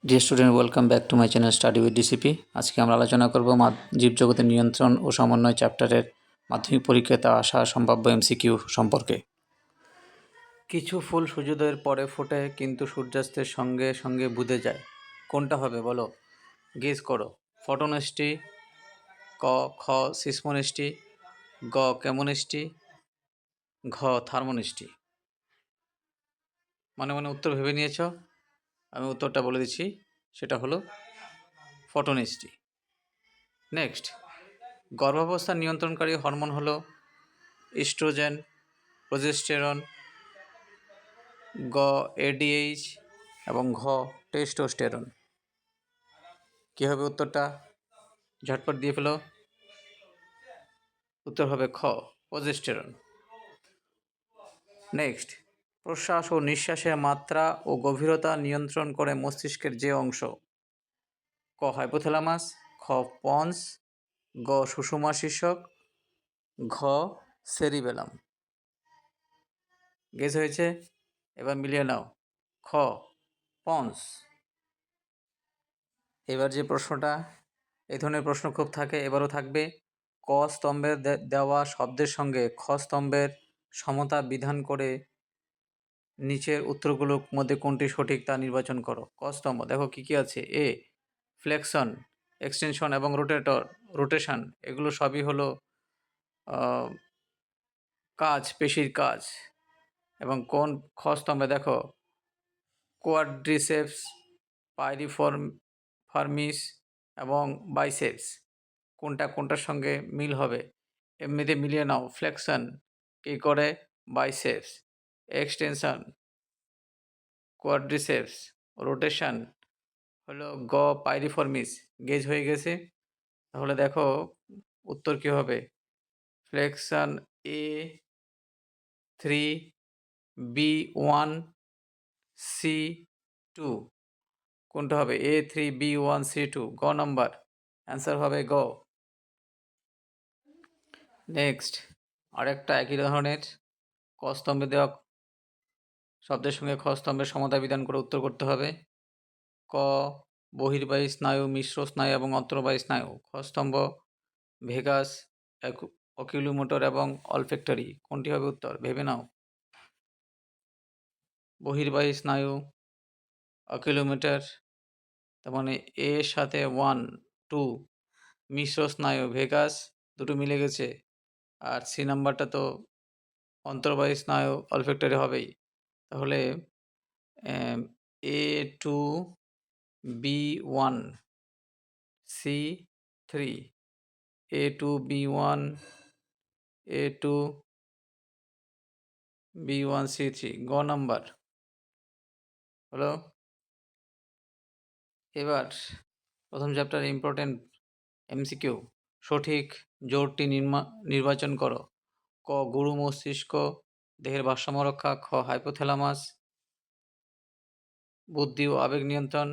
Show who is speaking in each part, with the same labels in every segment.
Speaker 1: Dear student, welcome back to my channel study with DCP. আজকে আমরা আলোচনা করব জীবজগতের নিয়ন্ত্রণ ও সমন্বয় চ্যাপ্টারের মাধ্যমিক পরীক্ষাতে আসা সম্ভাব্য এমসিকিউ সম্পর্কে। কিছু ফুল সূর্যোদয়ের পরে ফোটে কিন্তু সূর্যাস্তের সঙ্গে সঙ্গে বুঝে যায়। কোনটা হবে বলো? গেস করো। ফটোনেস্টি, খ সিসমোনেস্টি, গ কেমোনেস্টি, ঘ থার্মোনেস্টি। মনে মনে উত্তর ভেবে নিয়েছ? আমি উত্তরটা বলে দিচ্ছি, সেটা হলো ফটোনেস্টি। নেক্সট, গর্ভাবস্থা নিয়ন্ত্রণকারী হরমোন হলো ইস্ট্রোজেন, প্রোজেস্টেরন, গ এডিএইচ এবং ঘ টেস্টোস্টেরন। কী হবে উত্তরটা? ঝটপট দিয়ে ফেলো। উত্তর হবে খ প্রোজেস্টেরন। নেক্সট, প্রশ্বাস ও নিঃশ্বাসের মাত্রা ও গভীরতা নিয়ন্ত্রণ করে মস্তিষ্কের যে অংশ? ক হাইপোথ্যালামাস, খ পন্স, গ সুষুমা শীর্ষক, ঘ সেরিবেলাম। গেস হয়েছে? এবার মিলিয়ে নাও। খ পন্স। এবার যে প্রশ্নটা, এই ধরনের প্রশ্ন খুব থাকে, এবারও থাকবে। ক স্তম্ভের দেওয়া শব্দের সঙ্গে খ স্তম্ভের সমতা বিধান করে নিচের উত্তরগুলোর মধ্যে কোনটি সঠিক তা নির্বাচন করো। ক স্তম্ভ দেখো কি কি আছে। এ ফ্লেকশন, এক্সটেনশন এবং রোটেশন, এগুলো সবই হলো কাজ, পেশির কাজ। এবং কোন খ স্তম্ভে দেখো কোয়াড্রিসেপস, পাইরিফর্মিস এবং বাইসেপস, কোনটার সঙ্গে মিল হবে? এমনিতে মিলিয়ে নাও। ফ্লেকশন কী করে? বাইসেপস। Extension quadriceps. রোটেশন হলো গ পাইরিফর্মিস। গেজ হয়ে গেছে। তাহলে দেখো উত্তর কী হবে? Flexion A3, B1, C2। কোনটা হবে? A3, B1, C2, গ নম্বর। অ্যান্সার হবে গ। নেক্সট, আরেকটা একই ধরনের ক স্তম্ভে দেওয়া শব্দের সঙ্গে খ স্তম্ভের সমতা বিধান করে উত্তর করতে হবে। ক বহির্বাহী স্নায়ু, মিশ্র স্নায়ু এবং অন্তর্বাহী স্নায়ু। খ স্তম্ভ ভেগাস, অকিউলোমোটর এবং অলফ্যাক্টরি। কোনটি হবে উত্তর? ভেবে নাও। বহির্বাহী স্নায়ু অকিউলোমোটর, তার মানে এর সাথে 1, 2। মিশ্র স্নায়ু ভেগাস, দুটো মিলে গেছে। আর সি নাম্বারটা তো অন্তর্বাহী স্নায়ু অলফ্যাক্টরি হবেই। তাহলে A2, B1, C3, A2, B1, A2, B1, C3, গ নাম্বার হলো। এবার প্রথম চ্যাপ্টার ইম্পর্টেন্ট এমসিকিউ। সঠিক জোড়টি নির্বাচন করো। ক গুরু মস্তিষ্ক দেহের ভারসাম্য রক্ষা, খ হাইপোথ্যালামাস বুদ্ধি ও আবেগ নিয়ন্ত্রণ,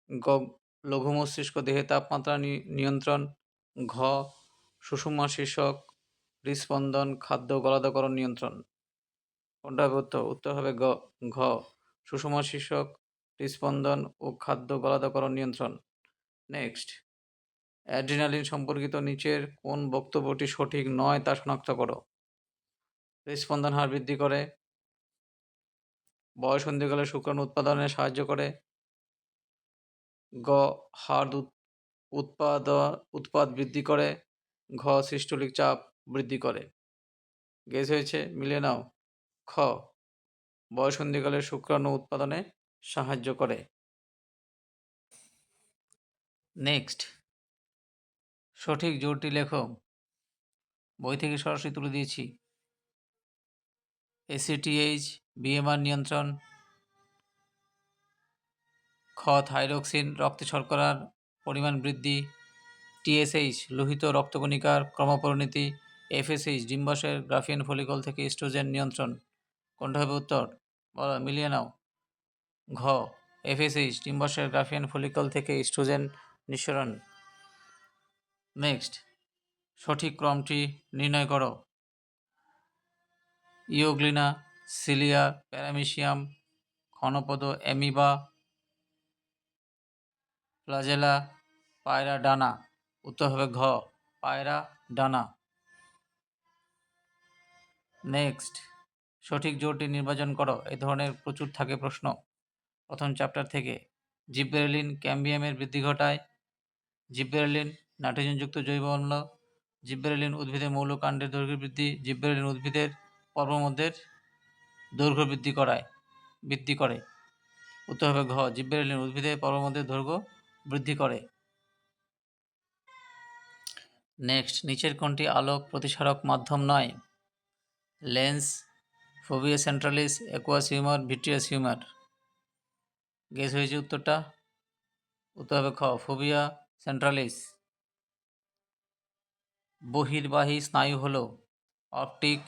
Speaker 1: গ লঘু মস্তিষ্ক দেহের তাপমাত্রা নিয়ন্ত্রণ, ঘ সুষুম্না শীর্ষক হৃৎস্পন্দন খাদ্য গলাধকরণ নিয়ন্ত্রণ। কোনটা হবে উত্তর? উত্তর হবে ঘ সুষুম্না শীর্ষক হৃৎস্পন্দন ও খাদ্য গলাধকরণ নিয়ন্ত্রণ। নেক্সট, অ্যাড্রিনালিন সম্পর্কিত নিচের কোন বক্তব্যটি সঠিক নয় তা শনাক্ত করো। হৃৎস্পন্দন হার বৃদ্ধি করে, বয়ঃসন্ধিকালে শুক্রাণু উৎপাদনে সাহায্য করে, গ হাড় উৎপাদ বৃদ্ধি করে, ঘ সিস্টোলিক চাপ বৃদ্ধি করে। গেস হয়েছে? মিলিয়ে নাও। খ বয়ঃসন্ধিকালে শুক্রাণু উৎপাদনে সাহায্য করে। নেক্সট, সঠিক জোড়টি লেখো। বই থেকে সরাসরি তুলে দিয়েছি। ACTH বিএমআর নিয়ন্ত্রণ, খ থাইরক্সিন রক্তে শর্করার পরিমাণ বৃদ্ধি, TSH লোহিত রক্তকণিকার ক্রমপরিণতি, FSH ডিম্বাশয়ের গ্রাফিয়ান ফলিকল থেকে ইস্ট্রোজেন নিয়ন্ত্রণ। কোনটা হবে উত্তর? বলো, মিলিয়ে নাও। ঘ FSH ডিম্বাশয়ের গ্রাফিয়ান ফলিকল থেকে ইস্ট্রোজেন নিঃসরণ। নেক্সট, সঠিক ক্রমটি নির্ণয় করো। ইওগ্লিনা, সিলিয়া, প্যারামিশিয়াম, ঘনপদ, অ্যামিবা, ফ্লাজেলা, পায়রা ডানা। উত্তর হবে ঘ, পায়রা ডানা। নেক্সট, সঠিক জোড়টি নির্বাচন করো। এই ধরনের প্রচুর থাকে প্রশ্ন প্রথম চ্যাপ্টার থেকে। জিবরেলিন ক্যাম্বিয়ামের বৃদ্ধি ঘটায়। জিবরেলিন নাইট্রোজেনযুক্ত জৈব অম্ল। জিবরেলিন উদ্ভিদের মৌল কাণ্ডের দৈর্ঘ্য বৃদ্ধি। জিবরেলিন উদ্ভিদের পর্বমধ্যের দৈর্ঘ্য বৃদ্ধি করে। উত্তর হবে ঘ, জিবরেলিন উদ্ভিদের পর্বমধ্যের দৈর্ঘ্য বৃদ্ধি করে। নেক্সট, নিচের কোনটি আলোক প্রতিসারক মাধ্যম নয়? Lens, fovea centralis, aqueous humour, vitreous humour. Guess হয়েছে উত্তরটা? উত্তর হবে খ, ফোভিয়া সেন্ট্রালিস। বহির্বাহী স্নায়ু হল অপটিক,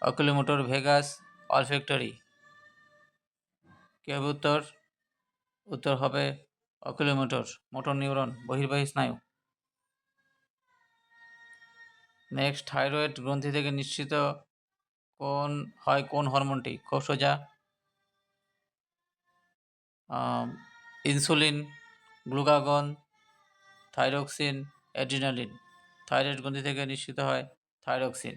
Speaker 1: অকুলোমোটর ভেগাস, অলফ্যাক্টরি। কি হবে উত্তর? উত্তর হবে অকুলোমোটর, মোটর নিউরন, বহির্বাহী স্নায়ু। নেক্সট, থাইরয়েড গ্রন্থি থেকে নিঃসৃত কোন হরমোনটি? খুব সোজা, insulin, glucagon, thyroxine, adrenaline. Thyroid গ্রন্থি থেকে নিঃসৃত হয় থাইরক্সিন।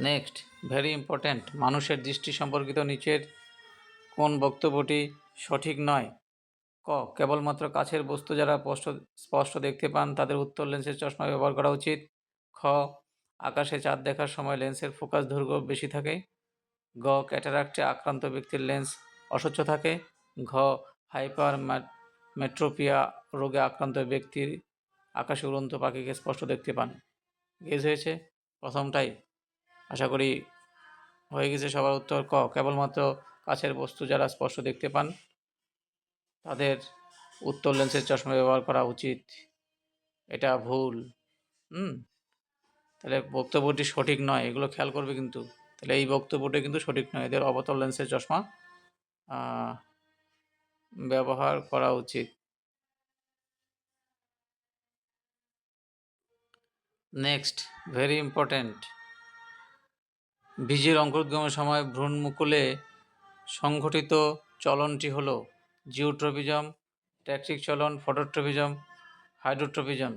Speaker 1: নেক্সট, ভেরি ইম্পর্ট্যান্ট, মানুষের দৃষ্টি সম্পর্কিত নিচের কোন বক্তব্যটি সঠিক নয়? ক, কেবলমাত্র কাছের বস্তু যারা স্পষ্ট দেখতে পান তাদের উত্তর লেন্সের চশমা ব্যবহার করা উচিত। খ, আকাশে চাঁদ দেখার সময় লেন্সের ফোকাস দৈর্ঘ্য বেশি থাকে। গ, ক্যাটারাক্টে আক্রান্ত ব্যক্তির লেন্স অস্বচ্ছ থাকে। ঘ, হাইপার মেট্রোপিয়া রোগে আক্রান্ত ব্যক্তির আকাশে উড়ন্ত পাখিকে স্পষ্ট দেখতে পান। গেস হয়েছে প্রথমটাই? আশা করি হয়ে গেছে সবার উত্তর ক, কেবলমাত্র কাছের বস্তু যারা স্পষ্ট দেখতে পান তাদের উত্তর লেন্সের চশমা ব্যবহার করা উচিত। এটা ভুল। তাহলে বক্তব্যটি সঠিক নয়, এগুলো খেয়াল করবে কিন্তু। তাহলে এই বক্তব্যটি কিন্তু সঠিক নয়, এদের অবতল লেন্সের চশমা ব্যবহার করা উচিত। নেক্সট, ভেরি ইম্পর্ট্যান্ট, বীজের অঙ্কুরোদ্গমের সময় ভ্রূণমুকুলে সংঘটিত চলনটি হল জিওট্রপিজম, ট্যাক্সিক চলন, ফটোট্রপিজম, হাইড্রোট্রপিজম।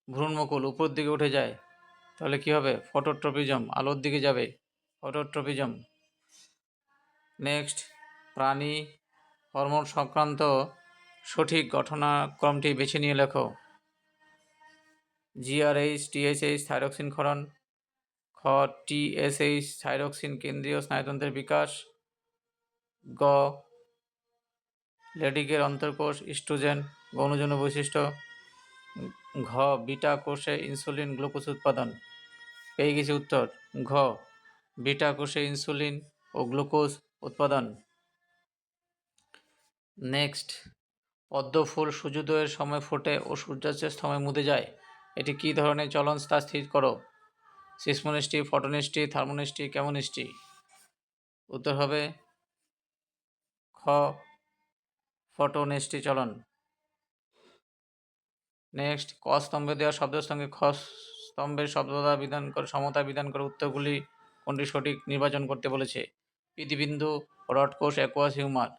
Speaker 1: ভ্রূণমুকুল উপর দিকে উঠে যায়, তাহলে কি হবে? ফটোট্রপিজম, আলোর দিকে যাবে, ফটোট্রপিজম। নেক্সট, প্রাণী হরমোন সংক্রান্ত সঠিক ঘটনাক্রমটি বেছে নিয়ে লেখো। জিআরএইচ, টিএসএইচ থাইরক্সিন ক্ষরণ। খ, টিএসএইচ থাইরক্সিন কেন্দ্রীয় স্নায়ুতন্ত্রের বিকাশ। গ, লেডিকের অন্তর্কোষ ইস্ট্রোজেন গৌণযৌন বৈশিষ্ট্য। ঘ, বিটা কোষে ইনসুলিন গ্লুকোজ উৎপাদন। পেয়ে গেছি উত্তর ঘ, বিটা কোষে ইনসুলিন ও গ্লুকোজ উৎপাদন। নেক্সট, পদ্ম ফুল সূর্যোদয়ের সময় ফোটে ও সূর্যাস্তের সময় মুদে যায়, এটি কী ধরনের চলন তা স্থির করো। সিসমোনিস্টি, ফটোনিস্টি, থার্মোনিস্টি, কেমোনিস্টি। উত্তর হবে খ, ফটোনিস্টি চলন। নেক্সট, ক স্তম্ভে দেওয়া শব্দের সঙ্গে খ স্তম্ভের সমতা বিধান করে উত্তরগুলি কোনটি সঠিক নির্বাচন করতে বলেছে। পিতবিন্দু, রডকোষ, অ্যাকুয়াস হিউমার।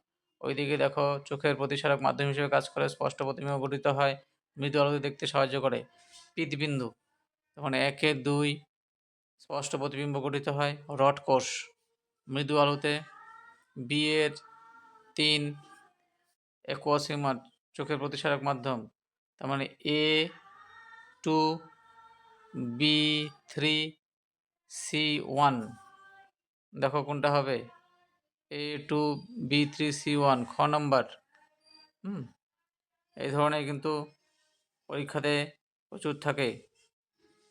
Speaker 1: ওইদিকে দেখো, চোখের প্রতিসারক মাধ্যম হিসেবে কাজ করে, স্পষ্ট প্রতিবিম্ব গঠিত হয়, মৃদু আলোতে দেখতে সাহায্য করে। পিতবিন্দু, তখন 1-এর 2 স্পষ্ট প্রতিবিম্ব গঠিত হয়। রডকোষ মৃদু আলোতে, বি-এর 3 অ্যাকুয়াস হিউমার চোখের প্রতিসারক মাধ্যম। তার মানে A2, B3, C1। দেখো কোনটা হবে? A2, B3, C1 খ নম্বর। এই ধরনের কিন্তু পরীক্ষাতে প্রচুর থাকে।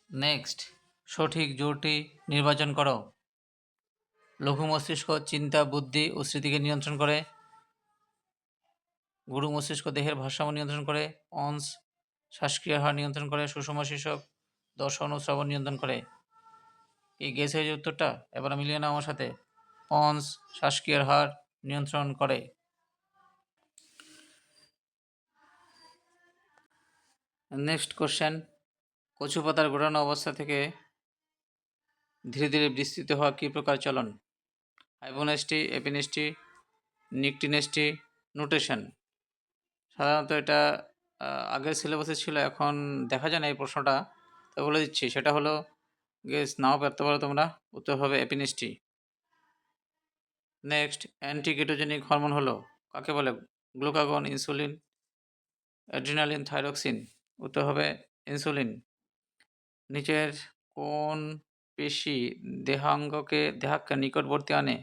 Speaker 1: নেক্সট, সঠিক জোড়টি নির্বাচন করো। লঘু মস্তিষ্ক চিন্তা, বুদ্ধি ও স্মৃতিকে নিয়ন্ত্রণ করে। গুরু মস্তিষ্ক দেহের ভারসাম্য নিয়ন্ত্রণ করে। পন্স শ্বাসক্রিয়ার হার নিয়ন্ত্রণ করে। সুষম শীর্ষক দর্শন ও শ্রবণ নিয়ন্ত্রণ করে। এই গেস হয়েছে উত্তরটা? এবার মিলিয়ে নাও আমার সাথে। পন্স শ্বাসক্রিয়ার হার নিয়ন্ত্রণ করে। নেক্সট কোশ্চেন, কচু পাতার গোড়ানো অবস্থা থেকে ধীরে ধীরে বিস্তৃত হওয়া কী প্রকার চলন? হাইবোনেস্টি, এপিনেস্টি, নিকটি নেস্টি নোটেশন। সাধারণত এটা আগের সিলেবাসে ছিল, এখন দেখা যায় না এই প্রশ্নটা, তো বলে দিচ্ছি। সেটা হলো গেস নাও পারতে পারো তোমরা। উত্তর হবে এপিনেস্টি। নেক্সট, অ্যান্টিকেটোজেনিক হরমোন হলো কাকে বলে? Glucagon, insulin, adrenaline, thyroxine. উত্তর হবে ইনসুলিন। নিচের কোন পেশী দেহাঙ্গকে নিকটবর্তী আনে?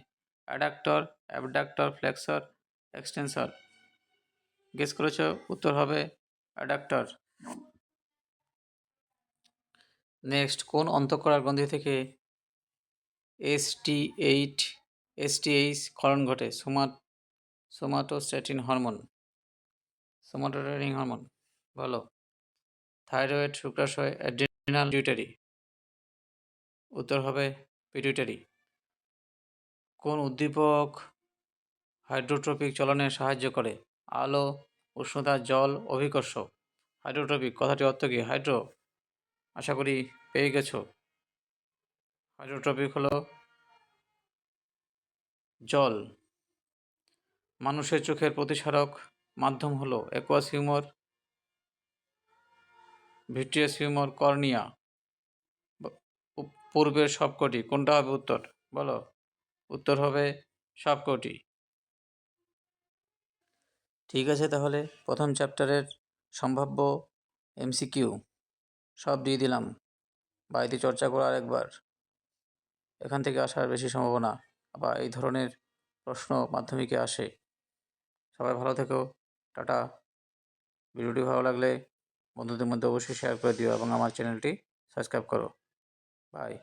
Speaker 1: Adductor, abductor, flexor, extensor. Guess করেছ? উত্তর হবে অ্যাডাক্টর। নেক্সট, কোন অন্তঃকোষার গ্রন্থি থেকে ST8 ক্ষরণ ঘটে? Somatostatin hormone. বলো। থাইরয়েড, শুক্রাশয়, অ্যাড্রিনাল, পিটুইটারি। উত্তর হবে পিটুইটারি। কোন উদ্দীপক হাইড্রোট্রপিক চলনে সাহায্য করে? আলো, উষ্ণতা, জল, অভিকর্ষ। হাইড্রোট্রপিক কথাটির অর্থ কী? হাইড্রো, আশা করি পেয়ে গেছো। হাইড্রোট্রপিক হলো জল। মানুষের চোখের প্রতিসারক মাধ্যম হলো aqueous humour, vitreous humour, cornea. পূর্বের সবকটি কোনটা হবে উত্তর? বলো। উত্তর হবে সবকটি। ঠিক আছে, তাহলে প্রথম চ্যাপ্টারের সম্ভাব্য MCQ সব দিয়ে দিলাম। বাড়িতে চর্চা করো আরেকবার। এখান থেকে আসার বেশি সম্ভাবনা, আবার এই ধরনের প্রশ্ন মাধ্যমিকে আসে। সবাই ভালো থেকো, টাটা। ভিডিওটি ভালো লাগলে বন্ধুদের মধ্যে অবশ্যই শেয়ার করে দিও এবং আমার চ্যানেলটি সাবস্ক্রাইব করো। বাই।